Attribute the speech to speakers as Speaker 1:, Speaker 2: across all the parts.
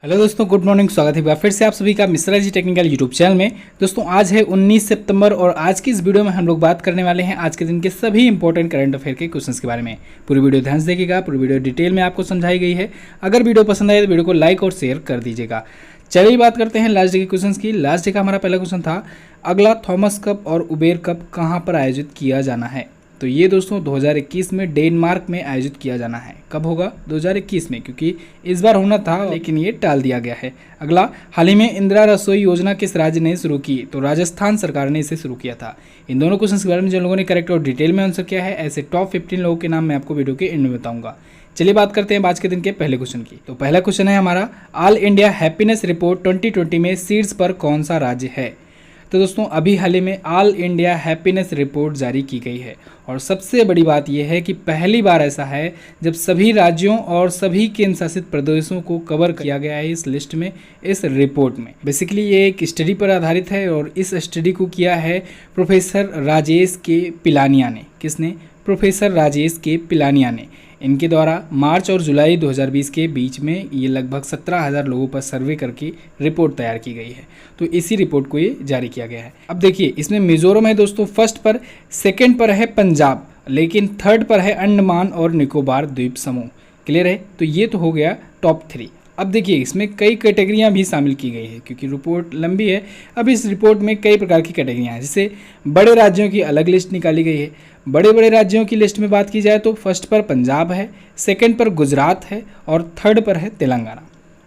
Speaker 1: Hello दोस्तों, good morning. स्वागत है फिर से आप सभी का Mishra ji technical YouTube channel में। दोस्तों आज है 19 सितंबर और आज की इस वीडियो में हम लोग बात करने वाले हैं आज के दिन के सभी इंपॉर्टेंट करंट अफेयर के क्वेश्चंस के बारे में। पूरी वीडियो ध्यान से देखिएगा, पूरी वीडियो डिटेल में आपको समझाई गई है। अगर वीडियो पसंद आए तो वीडियो को लाइक और शेयर कर दीजिएगा। चलिए बात करते हैं लास्ट डे के क्वेश्चन की। लास्ट डे का हमारा पहला क्वेश्चन था, अगला थॉमस कप और उबेर कप कहाँ पर आयोजित किया जाना है। तो ये दोस्तों 2021 में डेनमार्क में आयोजित किया जाना है। कब होगा? 2021 में, क्योंकि इस बार होना था लेकिन ये टाल दिया गया है। अगला, हाल ही में इंदिरा रसोई योजना किस राज्य ने शुरू की? तो राजस्थान सरकार ने इसे शुरू किया था। इन दोनों क्वेश्चन के बारे में जिन लोगों ने करेक्ट और डिटेल में आंसर किया है, ऐसे टॉप 15 लोगों के नाम मैं आपको वीडियो के एंड में बताऊंगा। चलिए बात करते हैं आज के दिन के पहले क्वेश्चन की। तो पहला क्वेश्चन है हमारा, ऑल इंडिया हैप्पीनेस रिपोर्ट 2020 में शीर्ष पर कौन सा राज्य है? तो दोस्तों अभी हाल ही में ऑल इंडिया हैप्पीनेस रिपोर्ट जारी की गई है और सबसे बड़ी बात यह है कि पहली बार ऐसा है जब सभी राज्यों और सभी केंद्र शासित प्रदेशों को कवर किया गया है इस लिस्ट में, इस रिपोर्ट में। बेसिकली ये एक स्टडी पर आधारित है और इस स्टडी को किया है प्रोफेसर राजेश के पिलानिया ने। किसने? प्रोफेसर राजेश के पिलानिया ने। इनके द्वारा मार्च और जुलाई 2020 के बीच में ये लगभग 17,000 लोगों पर सर्वे करके रिपोर्ट तैयार की गई है। तो इसी रिपोर्ट को ये जारी किया गया है। अब देखिए इसमें मिजोरम है दोस्तों फर्स्ट पर, सेकंड पर है पंजाब, लेकिन थर्ड पर है अंडमान और निकोबार द्वीप समूह। क्लियर है? तो ये तो हो गया टॉप 3। अब देखिए इसमें कई कैटेगरियां भी शामिल की गई है क्योंकि रिपोर्ट लंबी है। अब इस रिपोर्ट में कई प्रकार की कैटेगरियां हैं, जैसे बड़े राज्यों की अलग लिस्ट निकाली गई है। बड़े राज्यों की लिस्ट में बात की जाए तो फर्स्ट पर पंजाब है, सेकंड पर गुजरात है और थर्ड पर है तेलंगाना।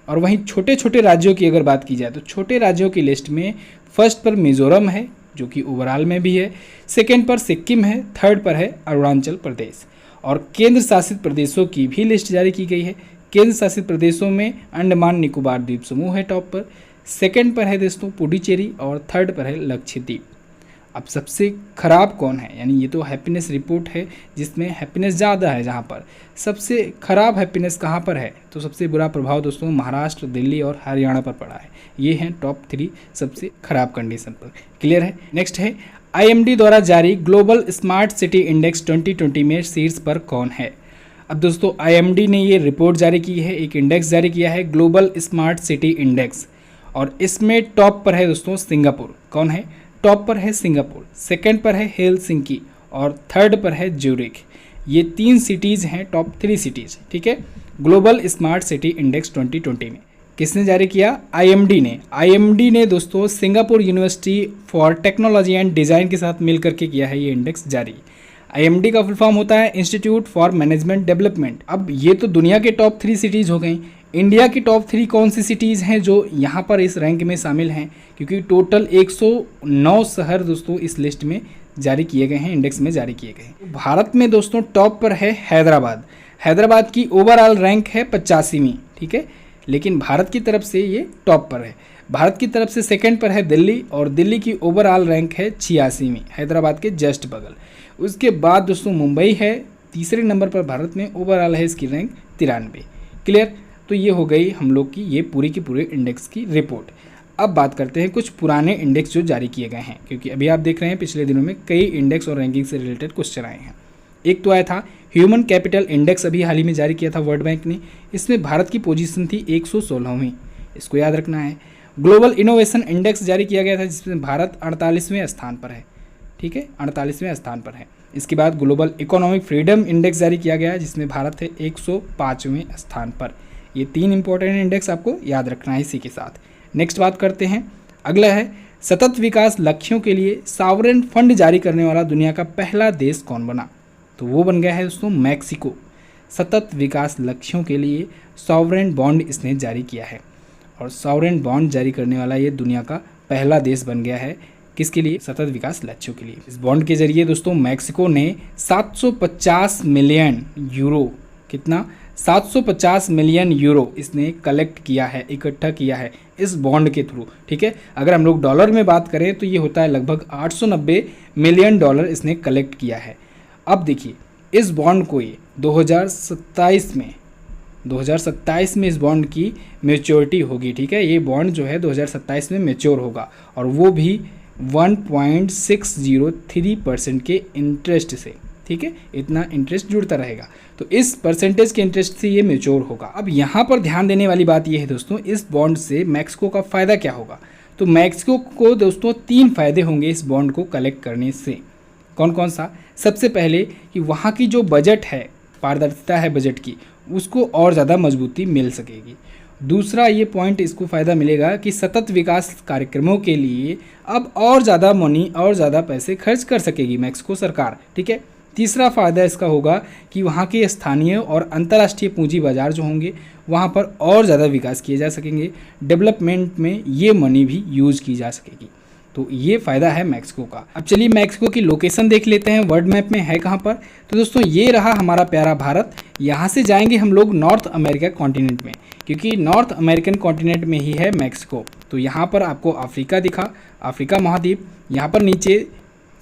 Speaker 1: और वहीं छोटे छोटे राज्यों की अगर बात की जाए तो छोटे राज्यों की लिस्ट में फर्स्ट पर मिजोरम है जो कि ओवरऑल में भी है, सेकंड पर सिक्किम है, थर्ड पर है अरुणाचल प्रदेश। और केंद्र शासित प्रदेशों की भी लिस्ट जारी की गई है। केंद्र शासित प्रदेशों में अंडमान निकोबार द्वीप समूह है टॉप पर, सेकंड पर है दोस्तों पुडुचेरी और थर्ड पर है लक्षद्वीप। अब सबसे खराब कौन है? यानी ये तो हैप्पीनेस रिपोर्ट है जिसमें हैप्पीनेस ज़्यादा है, जहाँ पर सबसे खराब हैप्पीनेस कहाँ पर है? तो सबसे बुरा प्रभाव दोस्तों महाराष्ट्र, दिल्ली और हरियाणा पर पड़ा है। ये हैं टॉप 3 सबसे खराब कंडीशन पर। क्लियर है? नेक्स्ट है, IMD द्वारा जारी ग्लोबल स्मार्ट सिटी इंडेक्स 2020 में शीर्ष पर कौन है? अब दोस्तों IMD ने ये रिपोर्ट जारी की है, एक इंडेक्स जारी किया है ग्लोबल स्मार्ट सिटी इंडेक्स, और इसमें टॉप पर है दोस्तों सिंगापुर। कौन है? टॉप पर है सिंगापुर, सेकंड पर है हेलसिंकी और थर्ड पर है ज्यूरिख। ये 3 सिटीज़ हैं टॉप 3 सिटीज़। ठीक है, ग्लोबल स्मार्ट सिटी इंडेक्स 2020 में किसने जारी किया? IMD ने। IMD ने दोस्तों Singapore university for technology and design के साथ मिल करके किया है ये इंडेक्स जारी। IMD का फुल फॉर्म होता है इंस्टीट्यूट फॉर मैनेजमेंट डेवलपमेंट। अब ये तो दुनिया के टॉप 3 सिटीज़ हो गई। इंडिया की टॉप 3 कौन सी सिटीज़ हैं जो यहाँ पर इस रैंक में शामिल हैं? क्योंकि टोटल 109 शहर दोस्तों इस लिस्ट में जारी किए गए हैं, इंडेक्स में जारी किए गए हैं। भारत में दोस्तों टॉप पर है हैदराबाद। हैदराबाद की ओवरऑल रैंक है 85वीं। ठीक है, लेकिन भारत की तरफ से ये टॉप पर है। भारत की तरफ से सेकंड पर है दिल्ली और दिल्ली की ओवरऑल रैंक है 86वीं, हैदराबाद के जस्ट बगल। उसके बाद दोस्तों मुंबई है तीसरे नंबर पर भारत में, ओवरऑल है इसकी रैंक 93। क्लियर? तो ये हो गई हम लोग की ये पूरी की पूरी इंडेक्स की रिपोर्ट। अब बात करते हैं कुछ पुराने इंडेक्स जो जारी किए गए हैं, क्योंकि अभी आप देख रहे हैं पिछले दिनों में कई इंडेक्स और रैंकिंग से रिलेटेड क्वेश्चन आए हैं। एक तो आया था ह्यूमन कैपिटल इंडेक्स, अभी हाल ही में जारी किया था वर्ल्ड बैंक ने। इसमें भारत की पोजीशन थी 116वीं, इसको याद रखना है। ग्लोबल इनोवेशन इंडेक्स जारी किया गया था जिसमें भारत 48वें स्थान पर है। ठीक है, 48वें स्थान पर है। इसके बाद ग्लोबल इकोनॉमिक फ्रीडम इंडेक्स जारी किया गया है जिसमें भारत है 105वें स्थान पर। ये 3 इंपॉर्टेंट इंडेक्स आपको याद रखना है इसी के साथ। नेक्स्ट बात करते हैं, अगला है सतत विकास लक्ष्यों के लिए सॉवरेन फंड जारी करने वाला दुनिया का पहला देश कौन बना? तो वो बन गया है दोस्तों मैक्सिको। सतत विकास लक्ष्यों के लिए सॉवरेन बॉन्ड इसने जारी किया है और सॉवरेन बॉन्ड जारी करने वाला ये दुनिया का पहला देश बन गया है। किसके लिए? सतत विकास लक्ष्यों के लिए। इस बॉन्ड के जरिए दोस्तों मैक्सिको ने 750 मिलियन यूरो, कितना? 750 मिलियन यूरो इसने कलेक्ट किया है, इकट्ठा किया है इस बॉन्ड के थ्रू। ठीक है, अगर हम लोग डॉलर में बात करें तो ये होता है लगभग 890 मिलियन डॉलर इसने कलेक्ट किया है। अब देखिए इस बॉन्ड को ये 2027 में इस बॉन्ड की मैच्योरिटी होगी। ठीक है, ये बॉन्ड जो है 2027 में मैच्योर होगा और वो भी 1.603% के इंटरेस्ट से। ठीक है, इतना इंटरेस्ट जुड़ता रहेगा। तो इस परसेंटेज के इंटरेस्ट से ये मैच्योर होगा। अब यहाँ पर ध्यान देने वाली बात ये है दोस्तों, इस बॉन्ड से मैक्सिको का फ़ायदा क्या होगा। तो मैक्सिको को दोस्तों 3 फायदे होंगे इस बॉन्ड को कलेक्ट करने से। कौन कौन सा? सबसे पहले कि वहाँ की जो बजट है, पारदर्शिता है बजट की, उसको और ज़्यादा मजबूती मिल सकेगी। दूसरा ये पॉइंट इसको फ़ायदा मिलेगा कि सतत विकास कार्यक्रमों के लिए अब और ज़्यादा मनी और ज़्यादा पैसे खर्च कर सकेगी मैक्सिको सरकार, ठीक है। तीसरा फ़ायदा इसका होगा कि वहाँ के स्थानीय और अंतर्राष्ट्रीय पूंजी बाजार जो होंगे वहाँ पर और ज़्यादा विकास किए जा सकेंगे, डेवलपमेंट में ये मनी भी यूज़ की जा सकेगी। तो ये फ़ायदा है मैक्सिको का। अब चलिए मैक्सिको की लोकेशन देख लेते हैं, वर्ल्ड मैप में है कहाँ पर। तो दोस्तों ये रहा हमारा प्यारा भारत। यहाँ से जाएंगे हम लोग नॉर्थ अमेरिका कॉन्टिनेंट में, क्योंकि नॉर्थ अमेरिकन कॉन्टिनेंट में ही है मैक्सिको। तो यहाँ पर आपको अफ्रीका दिखा, अफ्रीका महाद्वीप, यहाँ पर नीचे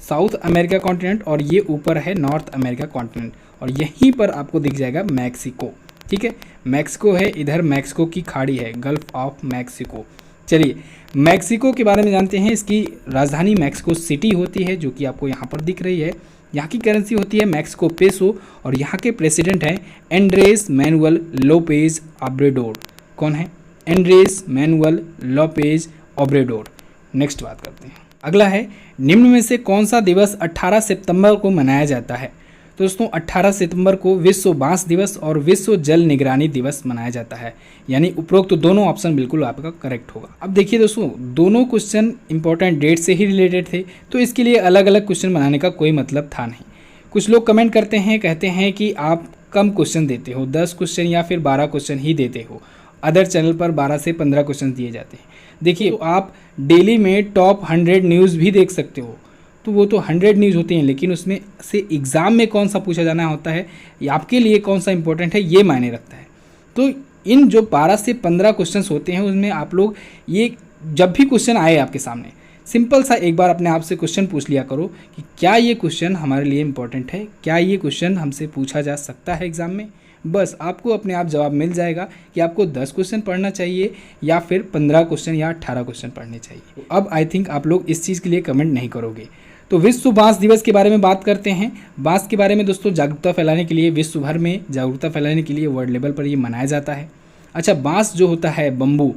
Speaker 1: साउथ अमेरिका कॉन्टिनेंट और ये ऊपर है नॉर्थ अमेरिका कॉन्टिनेंट, और यहीं पर आपको दिख जाएगा मैक्सिको, ठीक है। मैक्सिको है, इधर मैक्सिको की खाड़ी है, गल्फ ऑफ मैक्सिको। चलिए मैक्सिको के बारे में जानते हैं। इसकी राजधानी मैक्सिको सिटी होती है, जो कि आपको यहाँ पर दिख रही है। यहाँ की करेंसी होती है मैक्सिको पेसो, और यहाँ के प्रेसिडेंट हैं एंड्रेस मैनुअल लोपेज ऑब्रेडोर। कौन है? Andres Manuel Lopez Obrador. Next बात करते हैं। अगला है, निम्न में से कौन सा दिवस 18 सितंबर को मनाया जाता है। तो दोस्तों 18 सितंबर को विश्व बांस दिवस और विश्व जल निगरानी दिवस मनाया जाता है। यानी उपरोक्त तो दोनों ऑप्शन बिल्कुल आपका करेक्ट होगा। अब देखिए दोस्तों, दोनों क्वेश्चन इंपॉर्टेंट डेट से ही रिलेटेड थे, तो इसके लिए अलग अलग क्वेश्चन बनाने का कोई मतलब था नहीं। कुछ लोग कमेंट करते हैं, कहते हैं कि आप कम क्वेश्चन देते हो, 10 क्वेश्चन या फिर 12 क्वेश्चन ही देते हो। अदर चैनल पर 12 से 15 क्वेश्चन दिए जाते हैं। देखिए तो आप डेली में टॉप 100 न्यूज़ भी देख सकते हो, तो वो तो 100 न्यूज़ होती हैं, लेकिन उसमें से एग्ज़ाम में कौन सा पूछा जाना होता है, या आपके लिए कौन सा इंपॉर्टेंट है, ये मायने रखता है। तो इन जो 12 से 15 क्वेश्चंस होते हैं, उसमें आप लोग ये जब भी क्वेश्चन आए आपके सामने, सिंपल सा एक बार अपने आप से क्वेश्चन पूछ लिया करो कि क्या ये क्वेश्चन हमारे लिए इंपॉर्टेंट है, क्या ये क्वेश्चन हमसे पूछा जा सकता है एग्ज़ाम में। बस आपको अपने आप जवाब मिल जाएगा कि आपको 10 क्वेश्चन पढ़ना चाहिए या फिर 15 क्वेश्चन या 18 क्वेश्चन पढ़ने चाहिए। अब आई थिंक आप लोग इस चीज़ के लिए कमेंट नहीं करोगे। तो विश्व बांस दिवस के बारे में बात करते हैं। बांस के बारे में दोस्तों जागरूकता फैलाने के लिए, विश्व भर में जागरूकता फैलाने के लिए वर्ल्ड लेवल पर ये मनाया जाता है। अच्छा, बांस जो होता है, बम्बू,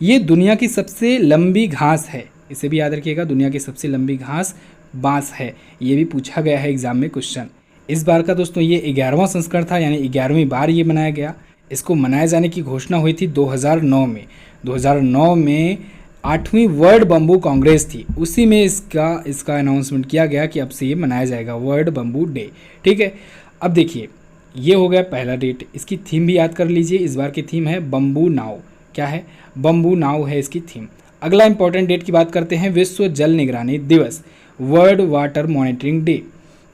Speaker 1: ये दुनिया की सबसे लंबी घास है। इसे भी याद रखिएगा, दुनिया की सबसे लंबी घास बांस है। ये भी पूछा गया है एग्जाम में क्वेश्चन। इस बार का दोस्तों ये 11वां संस्करण था, यानी 11वीं बार ये मनाया गया। इसको मनाए जाने की घोषणा हुई थी 2009 में। 2009 में 8वीं वर्ल्ड बम्बू कांग्रेस थी, उसी में इसका अनाउंसमेंट किया गया कि अब से ये मनाया जाएगा, वर्ल्ड बम्बू डे, ठीक है। अब देखिए, ये हो गया पहला डेट। इसकी थीम भी याद कर लीजिए, इस बार की थीम है बम्बू नाव। क्या है? बम्बू नाव है इसकी थीम। अगला इंपॉर्टेंट डेट की बात करते हैं, विश्व जल निगरानी दिवस, वर्ल्ड वाटर मॉनिटरिंग डे।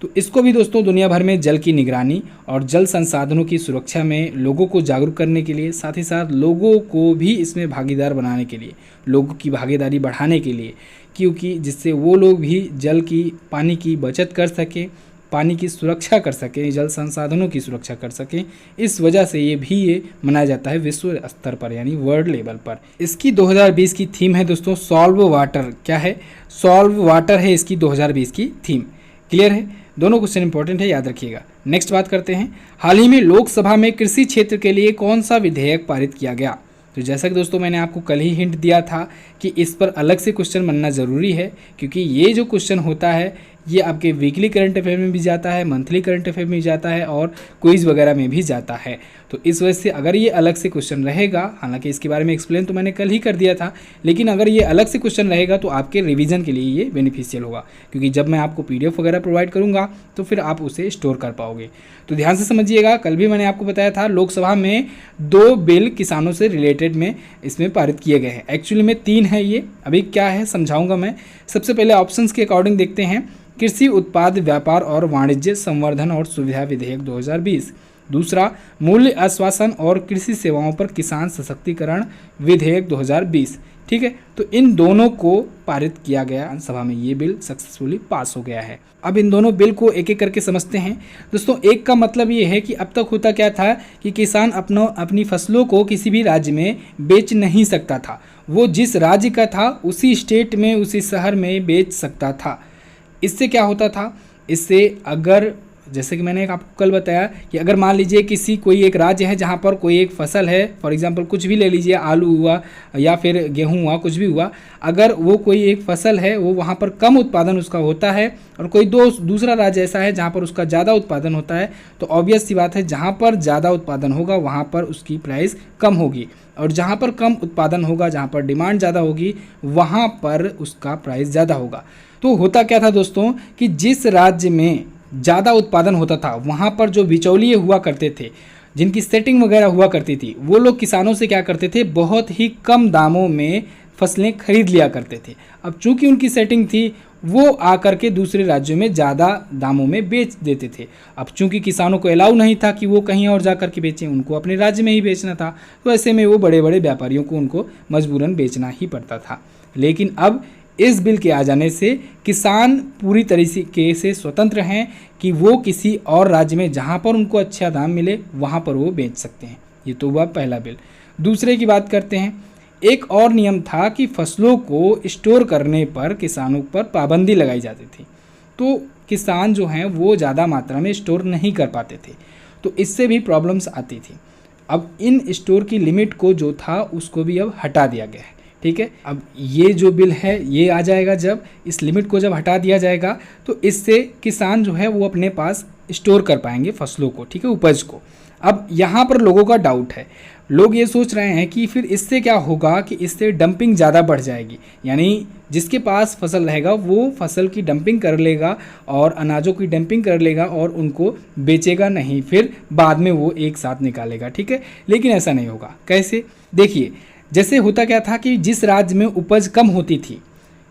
Speaker 1: तो इसको भी दोस्तों दुनिया भर में जल की निगरानी और जल संसाधनों की सुरक्षा में लोगों को जागरूक करने के लिए, साथ ही साथ लोगों को भी इसमें भागीदार बनाने के लिए, लोगों की भागीदारी बढ़ाने के लिए, क्योंकि जिससे वो लोग भी जल की, पानी की बचत कर सकें, पानी की सुरक्षा कर सकें, जल संसाधनों की सुरक्षा कर सकें। इस वजह से ये मनाया जाता है विश्व स्तर पर, यानी वर्ल्ड लेवल पर। इसकी 2020 की थीम है दोस्तों सॉल्व वाटर। क्या है? सॉल्व वाटर है इसकी 2020 की थीम। क्लियर है? दोनों क्वेश्चन इंपॉर्टेंट है, याद रखिएगा। नेक्स्ट बात करते हैं, हाल ही में लोकसभा में कृषि क्षेत्र के लिए कौन सा विधेयक पारित किया गया। तो जैसा कि दोस्तों मैंने आपको कल ही हिंट दिया था कि इस पर अलग से क्वेश्चन बनना ज़रूरी है, क्योंकि ये जो क्वेश्चन होता है ये आपके वीकली करंट अफेयर में भी जाता है, मंथली करंट अफेयर में भी जाता है और क्विज वगैरह में भी जाता है। तो इस वजह से अगर ये अलग से क्वेश्चन रहेगा, हालांकि इसके बारे में एक्सप्लेन तो मैंने कल ही कर दिया था, लेकिन अगर ये अलग से क्वेश्चन रहेगा तो आपके रिवीजन के लिए ये बेनिफिशियल होगा, क्योंकि जब मैं आपको PDF वगैरह प्रोवाइड करूँगा तो फिर आप उसे स्टोर कर पाओगे। तो ध्यान से समझिएगा, कल भी मैंने आपको बताया था लोकसभा में 2 बिल किसानों से रिलेटेड में इसमें पारित किए गए हैं। एक्चुअली में 3 है ये, अभी क्या है समझाऊंगा मैं। सबसे पहले ऑप्शंस के अकॉर्डिंग देखते हैं, कृषि उत्पाद व्यापार और वाणिज्य संवर्धन और सुविधा विधेयक 2020। दूसरा, मूल्य आश्वासन और कृषि सेवाओं पर किसान सशक्तिकरण विधेयक 2020। ठीक है, तो इन दोनों को पारित किया गया सभा में, ये बिल सक्सेसफुली पास हो गया है। अब इन दोनों बिल को एक एक करके समझते हैं। दोस्तों, एक का मतलब ये है कि अब तक होता क्या था कि किसान अपनी फसलों को किसी भी राज्य में बेच नहीं सकता था, वो जिस राज्य का था उसी स्टेट में, उसी शहर में बेच सकता था। इससे क्या होता था, इससे अगर जैसे कि मैंने आपको कल बताया कि अगर मान लीजिए कोई एक राज्य है जहाँ पर कोई एक फसल है, फॉर एग्जांपल कुछ भी ले लीजिए, आलू हुआ या फिर गेहूं हुआ, कुछ भी हुआ, अगर वो कोई एक फसल है वो वहाँ पर कम उत्पादन उसका होता है और कोई दूसरा राज्य ऐसा है जहाँ पर उसका ज़्यादा उत्पादन होता है, तो ऑब्वियस सी बात है जहाँ पर ज़्यादा उत्पादन होगा वहाँ पर उसकी प्राइस कम होगी, और जहाँ पर कम उत्पादन होगा, जहाँ पर डिमांड ज़्यादा होगी, वहाँ पर उसका प्राइस ज़्यादा होगा। तो होता क्या था दोस्तों कि जिस राज्य में ज़्यादा उत्पादन होता था वहाँ पर जो बिचौलिए हुआ करते थे, जिनकी सेटिंग वगैरह हुआ करती थी, वो लोग किसानों से क्या करते थे, बहुत ही कम दामों में फसलें खरीद लिया करते थे। अब चूंकि उनकी सेटिंग थी, वो आकर के दूसरे राज्यों में ज़्यादा दामों में बेच देते थे। अब चूंकि किसानों को अलाउ नहीं था कि वो कहीं और जा कर के बेचें, उनको अपने राज्य में ही बेचना था, तो ऐसे में वो बड़े बड़े व्यापारियों को उनको मजबूरन बेचना ही पड़ता था। लेकिन अब इस बिल के आ जाने से किसान पूरी तरीके से स्वतंत्र हैं कि वो किसी और राज्य में जहाँ पर उनको अच्छा दाम मिले वहाँ पर वो बेच सकते हैं। ये तो हुआ पहला बिल। दूसरे की बात करते हैं। एक और नियम था कि फसलों को स्टोर करने पर किसानों पर पाबंदी लगाई जाती थी, तो किसान जो हैं वो ज़्यादा मात्रा में स्टोर नहीं कर पाते थे, तो इससे भी प्रॉब्लम्स आती थी। अब इन स्टोर की लिमिट को जो था उसको भी अब हटा दिया गया है। ठीक है, अब ये जो बिल है ये आ जाएगा, जब इस लिमिट को जब हटा दिया जाएगा तो इससे किसान जो है वो अपने पास स्टोर कर पाएंगे फसलों को, ठीक है, उपज को। अब यहाँ पर लोगों का डाउट है, लोग ये सोच रहे हैं कि फिर इससे क्या होगा कि इससे डंपिंग ज़्यादा बढ़ जाएगी, यानी जिसके पास फसल रहेगा वो फसल की डंपिंग कर लेगा और अनाजों की डंपिंग कर लेगा और उनको बेचेगा नहीं, फिर बाद में वो एक साथ निकालेगा। ठीक है, लेकिन ऐसा नहीं होगा। कैसे? देखिए, जैसे होता क्या था कि जिस राज्य में उपज कम होती थी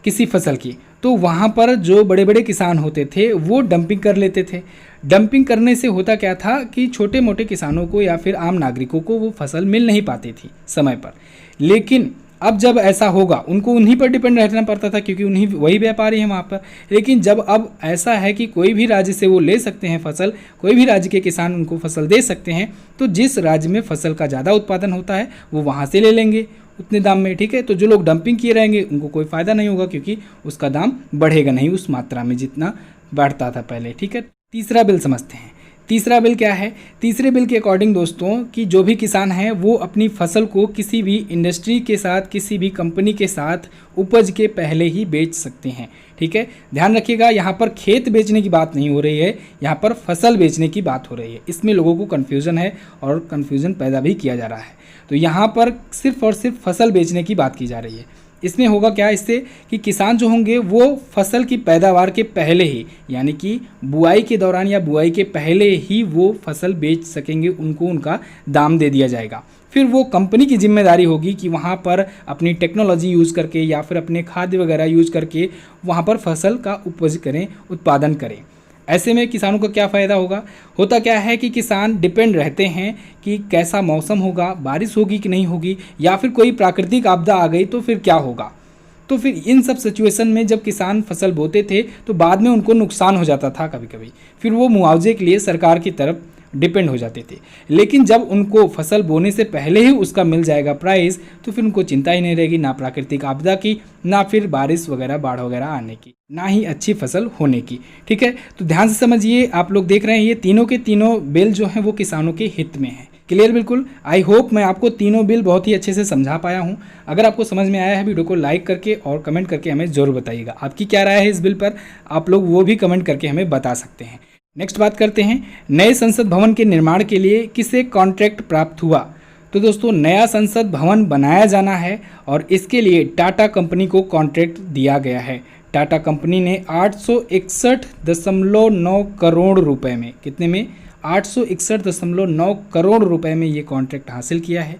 Speaker 1: किसी फसल की, तो वहाँ पर जो बड़े बड़े किसान होते थे वो डंपिंग कर लेते थे। डंपिंग करने से होता क्या था कि छोटे मोटे किसानों को या फिर आम नागरिकों को वो फसल मिल नहीं पाती थी समय पर। लेकिन अब जब ऐसा होगा, उनको उन्हीं पर डिपेंड रहना पड़ता था क्योंकि उन्हीं वही व्यापारी हैं वहाँ पर। लेकिन जब अब ऐसा है कि कोई भी राज्य से वो ले सकते हैं फसल, कोई भी राज्य के किसान उनको फसल दे सकते हैं, तो जिस राज्य में फसल का ज़्यादा उत्पादन होता है वो वहाँ से ले लेंगे उतने दाम में। ठीक है, तो जो लोग डंपिंग किए रहेंगे उनको कोई फ़ायदा नहीं होगा क्योंकि उसका दाम बढ़ेगा नहीं उस मात्रा में जितना बढ़ता था पहले। ठीक है, तीसरा बिल समझते हैं। तीसरा बिल क्या है? तीसरे बिल के अकॉर्डिंग दोस्तों कि जो भी किसान हैं वो अपनी फसल को किसी भी इंडस्ट्री के साथ, किसी भी कंपनी के साथ उपज के पहले ही बेच सकते हैं। ठीक है, ध्यान रखिएगा, यहाँ पर खेत बेचने की बात नहीं हो रही है, यहाँ पर फसल बेचने की बात हो रही है। इसमें लोगों को कन्फ्यूज़न है और कन्फ्यूज़न पैदा भी किया जा रहा है। तो यहाँ पर सिर्फ और सिर्फ फसल बेचने की बात की जा रही है। इसमें होगा क्या इससे कि किसान जो होंगे वो फसल की पैदावार के पहले ही, यानी कि बुआई के दौरान या बुआई के पहले ही वो फसल बेच सकेंगे, उनको उनका दाम दे दिया जाएगा। फिर वो कंपनी की जिम्मेदारी होगी कि वहाँ पर अपनी टेक्नोलॉजी यूज़ करके या फिर अपने खाद्य वगैरह यूज़ करके वहाँ पर फसल का उपज करें, उत्पादन करें। ऐसे में किसानों को क्या फ़ायदा होगा? होता क्या है कि किसान डिपेंड रहते हैं कि कैसा मौसम होगा, बारिश होगी कि नहीं होगी, या फिर कोई प्राकृतिक आपदा आ गई तो फिर क्या होगा। तो फिर इन सब सिचुएशन में जब किसान फसल बोते थे तो बाद में उनको नुकसान हो जाता था कभी कभी, फिर वो मुआवजे के लिए सरकार की तरफ डिपेंड हो जाते थे। लेकिन जब उनको फसल बोने से पहले ही उसका मिल जाएगा प्राइस, तो फिर उनको चिंता ही नहीं रहेगी, ना प्राकृतिक आपदा की, ना फिर बारिश वगैरह, बाढ़ वगैरह आने की, ना ही अच्छी फसल होने की। ठीक है, तो ध्यान से समझिए, आप लोग देख रहे हैं ये तीनों के तीनों बिल जो हैं वो किसानों के हित में है। क्लियर बिल्कुल? आई होप मैं आपको तीनों बिल बहुत ही अच्छे से समझा पाया हूँ। अगर आपको समझ में आया है, वीडियो को लाइक करके और कमेंट करके हमें ज़रूर बताइएगा आपकी क्या राय है इस बिल पर, आप लोग वो भी कमेंट करके हमें बता सकते हैं। नेक्स्ट बात करते हैं, नए संसद भवन के निर्माण के लिए किसे कॉन्ट्रैक्ट प्राप्त हुआ? तो दोस्तों, नया संसद भवन बनाया जाना है और इसके लिए टाटा कंपनी को कॉन्ट्रैक्ट दिया गया है। टाटा कंपनी ने 861.9 करोड़ रुपए में, कितने में? 861.9 करोड़ रुपए में ये कॉन्ट्रैक्ट हासिल किया है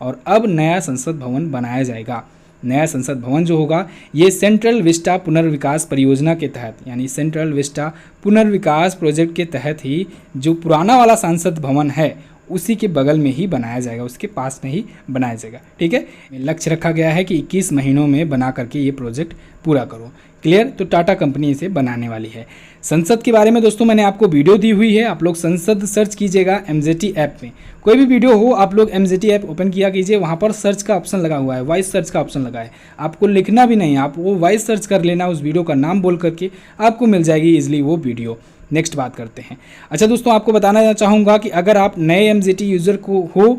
Speaker 1: और अब नया संसद भवन बनाया जाएगा। नया संसद भवन जो होगा ये सेंट्रल विस्टा पुनर्विकास परियोजना के तहत, यानी सेंट्रल विस्टा पुनर्विकास प्रोजेक्ट के तहत ही जो पुराना वाला संसद भवन है उसी के बगल में ही बनाया जाएगा, उसके पास में ही बनाया जाएगा। ठीक है, लक्ष्य रखा गया है कि 21 महीनों में बना करके ये प्रोजेक्ट पूरा करो। क्लियर? तो टाटा कंपनी इसे बनाने वाली है। संसद के बारे में दोस्तों मैंने आपको वीडियो दी हुई है, आप लोग संसद सर्च कीजिएगा MZT ऐप में। कोई भी वीडियो हो आप लोग MZT ऐप ओपन किया कीजिए, वहाँ पर सर्च का ऑप्शन लगा हुआ है, वॉइस सर्च का ऑप्शन लगा है, आपको लिखना भी नहीं, आप वो वॉइस सर्च कर लेना, उस वीडियो का नाम बोल करके आपको मिल जाएगी ईजिली वो वीडियो। नेक्स्ट बात करते हैं। अच्छा दोस्तों, आपको बताना चाहूँगा कि अगर आप नए एमजीटी यूज़र को हो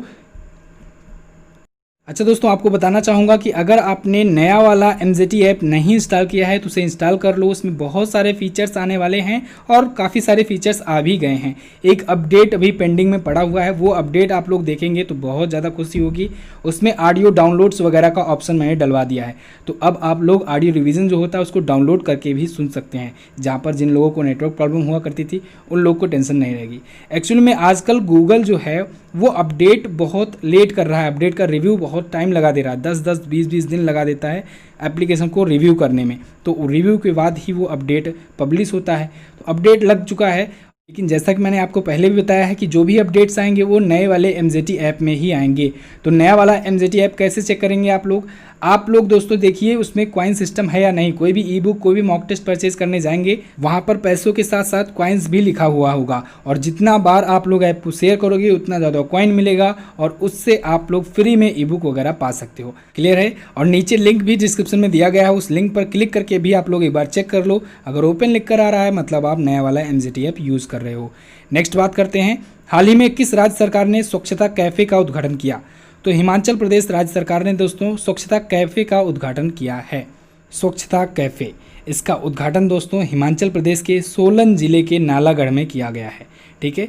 Speaker 1: अच्छा दोस्तों, आपको बताना चाहूँगा कि अगर आपने नया वाला एमजीटी ऐप नहीं इंस्टॉल किया है तो उसे इंस्टॉल कर लो। उसमें बहुत सारे फीचर्स आने वाले हैं और काफ़ी सारे फीचर्स आ भी गए हैं। एक अपडेट अभी पेंडिंग में पड़ा हुआ है, वो अपडेट आप लोग देखेंगे तो बहुत ज़्यादा खुशी होगी। उसमें ऑडियो डाउनलोड्स वगैरह का ऑप्शन मैंने डलवा दिया है, तो अब आप लोग ऑडियो रिवीजन जो होता है उसको डाउनलोड करके भी सुन सकते हैं। जहाँ पर जिन लोगों को नेटवर्क प्रॉब्लम हुआ करती थी उन लोगों को टेंशन नहीं रहेगी। एक्चुअली में आजकल गूगल जो है वो अपडेट बहुत लेट कर रहा है, अपडेट का रिव्यू बहुत टाइम लगा दे रहा है, 10-10, 20-20 दिन लगा देता है एप्लीकेशन को रिव्यू करने में। तो रिव्यू के बाद ही वो अपडेट पब्लिश होता है। तो अपडेट लग चुका है, लेकिन जैसा कि मैंने आपको पहले भी बताया है कि जो भी अपडेट्स आएंगे वो नए वाले एमजीटी ऐप में ही आएंगे। तो नया वाला एमजीटी ऐप कैसे चेक करेंगे आप लोग दोस्तों देखिए उसमें कॉइन सिस्टम है या नहीं। कोई भी ई बुक, कोई भी मॉक टेस्ट परचेज करने जाएंगे वहाँ पर पैसों के साथ साथ कॉइन्स भी लिखा हुआ होगा, और जितना बार आप लोग ऐप को शेयर करोगे उतना ज़्यादा कॉइन मिलेगा और उससे आप लोग फ्री में ई बुक वगैरह पा सकते हो। क्लियर है? और नीचे लिंक भी डिस्क्रिप्शन में दिया गया है, उस लिंक पर क्लिक करके भी आप लोग एक बार चेक कर लो। अगर ओपन लिख कर आ रहा है मतलब आप नया वाला एमजीटी ऐप यूज़ कर रहे हो। नेक्स्ट बात करते हैं, हाल ही में किस राज्य सरकार ने स्वच्छता कैफ़े का उद्घाटन किया? तो हिमाचल प्रदेश राज्य सरकार ने दोस्तों स्वच्छता कैफ़े का उद्घाटन किया है। स्वच्छता कैफ़े, इसका उद्घाटन दोस्तों हिमाचल प्रदेश के सोलन जिले के नालागढ़ में किया गया है। ठीक है,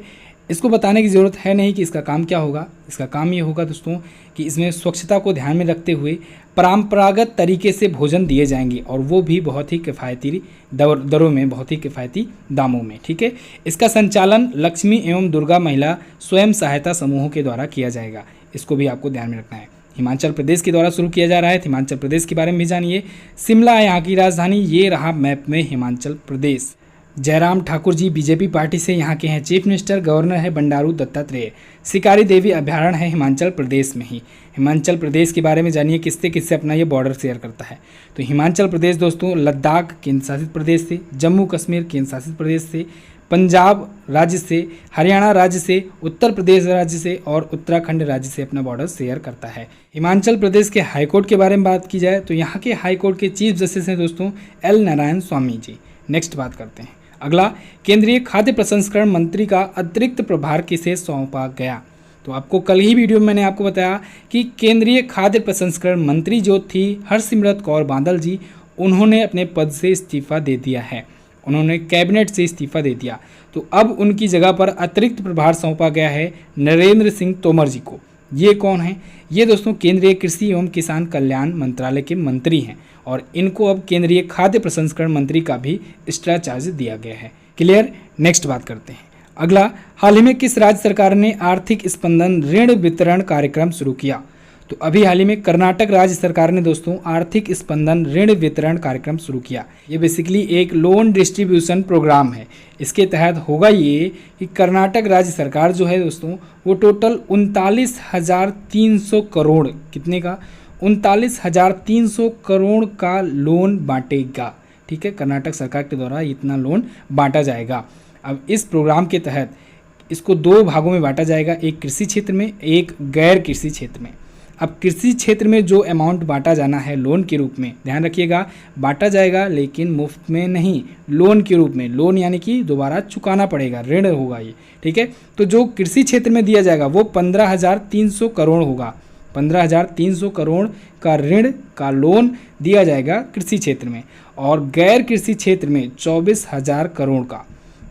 Speaker 1: इसको बताने की ज़रूरत है नहीं कि इसका काम क्या होगा। इसका काम ये होगा दोस्तों कि इसमें स्वच्छता को ध्यान में रखते हुए परंपरागत तरीके से भोजन दिए जाएंगे, और वो भी बहुत ही किफ़ायती दरों में, बहुत ही किफ़ायती दामों में। ठीक है, इसका संचालन लक्ष्मी एवं दुर्गा महिला स्वयं सहायता समूहों के द्वारा किया जाएगा। इसको भी आपको ध्यान में रखना है। हिमाचल प्रदेश के द्वारा शुरू किया जा रहा है। हिमाचल प्रदेश के बारे में भी जानिए। शिमला है यहाँ की राजधानी, ये रहा मैप में हिमाचल प्रदेश। जयराम ठाकुर जी बीजेपी पार्टी से यहाँ के हैं चीफ मिनिस्टर। गवर्नर है बंडारू दत्तात्रेय। शिकारी देवी अभ्यारण्य है हिमाचल प्रदेश में ही। हिमाचल प्रदेश के बारे में जानिए किससे किससे अपना ये बॉर्डर शेयर करता है। तो हिमाचल प्रदेश दोस्तों लद्दाख केंद्र शासित प्रदेश से, जम्मू कश्मीर केंद्र शासित प्रदेश से, पंजाब राज्य से, हरियाणा राज्य से, उत्तर प्रदेश राज्य से और उत्तराखंड राज्य से अपना बॉर्डर शेयर करता है। हिमाचल प्रदेश के हाईकोर्ट के बारे में बात की जाए तो यहाँ के हाईकोर्ट के चीफ जस्टिस हैं दोस्तों एल नारायण स्वामी जी। नेक्स्ट बात करते हैं, अगला, केंद्रीय खाद्य प्रसंस्करण मंत्री का अतिरिक्त प्रभार किसे सौंपा गया? तो आपको कल ही वीडियो में मैंने आपको बताया कि केंद्रीय खाद्य प्रसंस्करण मंत्री जो थी हरसिमरत कौर बादल जी, उन्होंने अपने पद से इस्तीफा दे दिया है। उन्होंने कैबिनेट से इस्तीफा दे दिया, तो अब उनकी जगह पर अतिरिक्त प्रभार सौंपा गया है नरेंद्र सिंह तोमर जी को। ये कौन है? ये दोस्तों केंद्रीय कृषि एवं किसान कल्याण मंत्रालय के मंत्री हैं, और इनको अब केंद्रीय खाद्य प्रसंस्करण मंत्री का भी एक्स्ट्रा चार्ज दिया गया है। क्लियर? नेक्स्ट बात करते हैं, अगला, हाल ही में किस राज्य सरकार ने आर्थिक स्पंदन ऋण वितरण कार्यक्रम शुरू किया? तो अभी हाल ही में कर्नाटक राज्य सरकार ने दोस्तों आर्थिक स्पंदन ऋण वितरण कार्यक्रम शुरू किया। ये बेसिकली एक लोन डिस्ट्रीब्यूशन प्रोग्राम है। इसके तहत होगा ये कि कर्नाटक राज्य सरकार जो है दोस्तों वो टोटल 39,300 करोड़, कितने का? 39,300 करोड़ का लोन बांटेगा। ठीक है, कर्नाटक सरकार के द्वारा इतना लोन बांटा जाएगा। अब इस प्रोग्राम के तहत इसको दो भागों में बांटा जाएगा, एक कृषि क्षेत्र में, एक गैर कृषि क्षेत्र में। अब कृषि क्षेत्र में जो अमाउंट बांटा जाना है लोन के रूप में, ध्यान रखिएगा, बांटा जाएगा लेकिन मुफ्त में नहीं, लोन के रूप में। लोन यानी कि दोबारा चुकाना पड़ेगा, ऋण होगा ये। ठीक है, तो जो कृषि क्षेत्र में दिया जाएगा वो 15,300 करोड़ होगा। 15,300 करोड़ का ऋण का लोन दिया जाएगा कृषि क्षेत्र में, और गैर कृषि क्षेत्र में 24,000 करोड़ का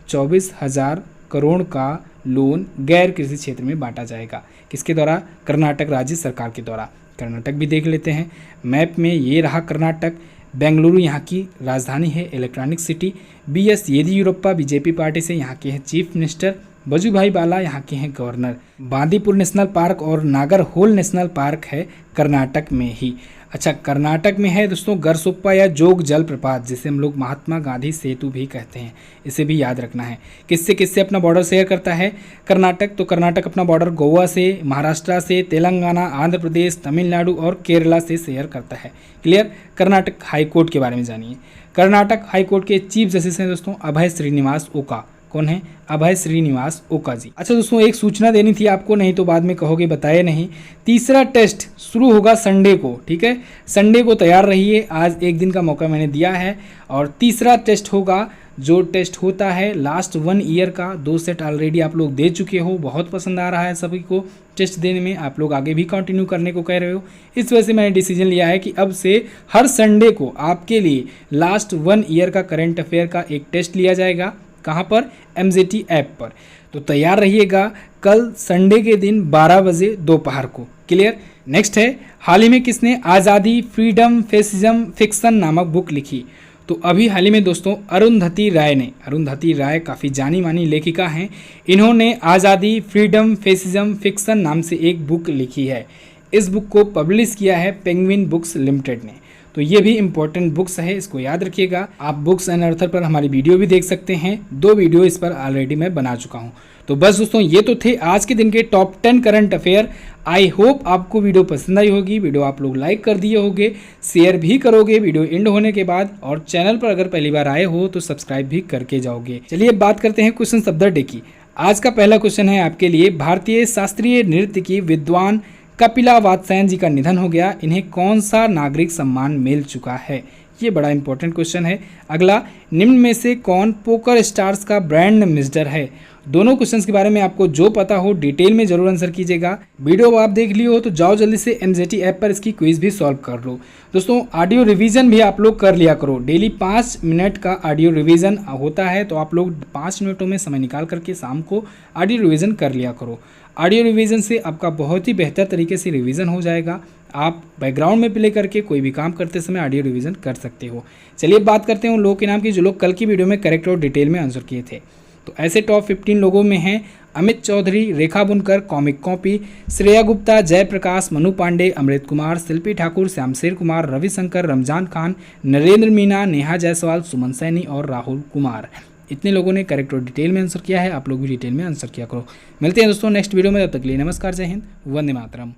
Speaker 1: 24,000 करोड़ का लोन गैर कृषि क्षेत्र में बांटा जाएगा। किसके द्वारा? कर्नाटक राज्य सरकार के द्वारा। कर्नाटक भी देख लेते हैं मैप में, ये रहा कर्नाटक। बेंगलुरु यहाँ की राजधानी है, electronic city. BS Yediyurappa BJP party से यहाँ के हैं चीफ मिनिस्टर। वजुभाई वाला यहाँ के हैं गवर्नर। बांदीपुर नेशनल पार्क और नागरहोल नेशनल पार्क है कर्नाटक में ही। अच्छा, कर्नाटक में है दोस्तों गरसोप्पा या जोग जलप्रपात, जिसे हम लोग महात्मा गांधी सेतु भी कहते हैं, इसे भी याद रखना है। किससे किससे अपना बॉर्डर शेयर करता है कर्नाटक? तो कर्नाटक अपना बॉर्डर गोवा से, महाराष्ट्र से, तेलंगाना, आंध्र प्रदेश, तमिलनाडु और केरला से शेयर करता है। क्लियर? कर्नाटक हाईकोर्ट के बारे में जानिए। कर्नाटक हाईकोर्ट के चीफ जस्टिस हैं दोस्तों अभय श्रीनिवास ओका। कौन है? अभय श्रीनिवास ओका जी। अच्छा दोस्तों, एक सूचना देनी थी आपको, नहीं तो बाद में कहोगे बताए नहीं। तीसरा टेस्ट शुरू होगा संडे को। ठीक है, संडे को तैयार रहिए, आज एक दिन का मौका मैंने दिया है। और तीसरा टेस्ट होगा जो टेस्ट होता है लास्ट 1 ईयर का, 2 सेट ऑलरेडी आप लोग दे चुके हो, बहुत पसंद आ रहा है सभी को टेस्ट देने में, आप लोग आगे भी कंटिन्यू करने को कह रहे हो। इस वजह से मैंने डिसीजन लिया है कि अब से हर संडे को आपके लिए लास्ट 1 ईयर का करंट अफेयर का एक टेस्ट लिया जाएगा। कहाँ पर? MJT ऐप पर। तो तैयार रहिएगा कल संडे के दिन 12 बजे दोपहर को। क्लियर? नेक्स्ट है, हाल ही में किसने आज़ादी, फ्रीडम, फेसिज्म, फिक्शन नामक बुक लिखी? तो अभी हाल ही में दोस्तों अरुंधति राय ने, अरुंधति राय काफ़ी जानी मानी लेखिका हैं, इन्होंने आज़ादी, फ्रीडम, फेसिज्म, फिक्शन नाम से एक बुक लिखी है। इस बुक को पब्लिश किया है पेंगुइन बुक्स लिमिटेड ने। तो ये भी इंपॉर्टेंट बुक्स है, इसको याद रखिएगा। आप बुक्स एंड अर्थर पर हमारी वीडियो भी देख सकते हैं, 2 वीडियो इस पर ऑलरेडी मैं बना चुका हूँ। तो बस दोस्तों ये तो थे आज के दिन के top 10 current affair. I hope आपको वीडियो पसंद आई होगी। वीडियो आप लोग लाइक कर दिए होंगे, शेयर भी करोगे वीडियो एंड होने के बाद, और चैनल पर अगर पहली बार आए हो तो सब्सक्राइब भी करके जाओगे। चलिए बात करते हैं क्वेश्चन ऑफ द डे की। आज का पहला क्वेश्चन है आपके लिए, भारतीय शास्त्रीय नृत्य की विद्वान कपिला वात्स्यायन जी का निधन हो गया, इन्हें कौन सा नागरिक सम्मान मिल चुका है? ये बड़ा इंपॉर्टेंट क्वेश्चन है। अगला, निम्न में से कौन पोकर स्टार्स का ब्रांड एम्बेसडर है? दोनों क्वेश्चंस के बारे में आपको जो पता हो डिटेल में जरूर आंसर कीजिएगा। वीडियो आप देख लिए हो तो जाओ जल्दी से MJT ऐप पर इसकी क्विज भी सॉल्व कर लो। दोस्तों ऑडियो रिवीजन भी आप लोग कर लिया करो, डेली 5 मिनट का ऑडियो रिवीजन होता है, तो आप लोग 5 मिनटों में समय निकाल करके शाम को ऑडियो रिवीजन कर लिया करो। ऑडियो रिवीजन से आपका बहुत ही बेहतर तरीके से रिवीजन हो जाएगा। आप बैकग्राउंड में प्ले करके कोई भी काम करते समय ऑडियो रिवीजन कर सकते हो। चलिए बात करते हैं उन लोगों के नाम की जो लोग कल की वीडियो में करेक्ट और डिटेल में आंसर किए थे। तो ऐसे टॉप 15 लोगों में हैं अमित चौधरी, रेखा बुनकर, कॉमिक कॉपी, श्रेया गुप्ता, जयप्रकाश, मनु पांडे, अमृत कुमार, शिल्पी ठाकुर, श्यामशेर कुमार, रविशंकर, रमजान खान, नरेंद्र मीना, नेहा जायसवाल, सुमन सैनी और राहुल कुमार। इतने लोगों ने करेक्ट और डिटेल में आंसर किया है। आप लोग भी डिटेल में आंसर किया करो। मिलते हैं दोस्तों नेक्स्ट वीडियो में, तब तक के लिए नमस्कार, जय हिंद, वंदे मातरम।